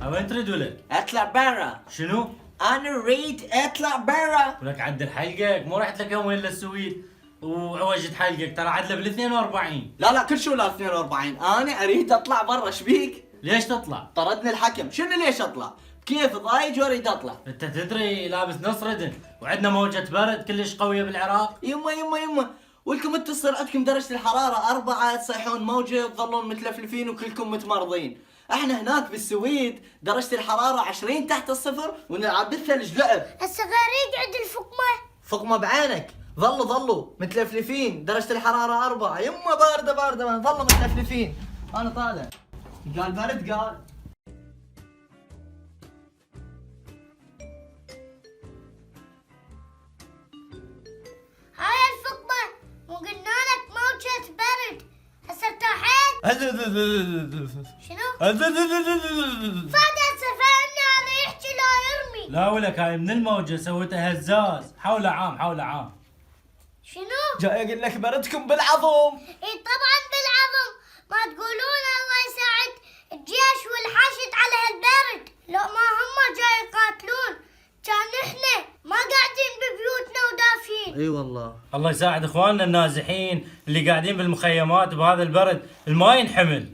وين تريد ولك؟ اطلع برا. شنو؟ انا اريد اطلع برا. ولك عدل حلقك، مو رحت لك يومين للسويد وعوجت حلقك، ترى عدله بال 42. لا كل شو لا 42، انا اريد اطلع برا. شبيك؟ ليش تطلع؟ طردني الحكم. شنو ليش اطلع؟ كيف ضايج واريد اطلع. انت تدري لابس نص ردن وعندنا موجة برد كلش قوية بالعراق؟ يما ولكم انتم تصير عندكم درجة الحرارة 4 تصيحون موجة وتظلون متلفلفين وكلكم متمرضين. احنا هناك بالسويد درجة الحرارة 20 تحت الصفر ونلعب بالثلج لعب. الصغير يقعد الفقمة. فقمة بعينك. ظلوا متلفلفين. درجة الحرارة 4. يما باردة ظلوا متلفلفين. انا طالع. قال برد قال. هاي الفقمة مو قلنا لك موجة برد. هسه ارتاحت؟ شنو؟ فهد هسه فهمني هذا يحكي لا يرمي. لا ولك هاي من الموجة سويتها هزاز، حول عام. شنو؟ جاي اقول لك بردكم بالعظم. اي طبعا بالعظم. ما تقولون الله يساعد الجيش والحشد على هالبرد. لو ما هم جاي يقاتلون كان احنا ما قاعدين ببيوتنا ودافين. اي والله. الله يساعد اخواننا النازحين اللي قاعدين بالمخيمات بهذا البرد، الماي ينحمل.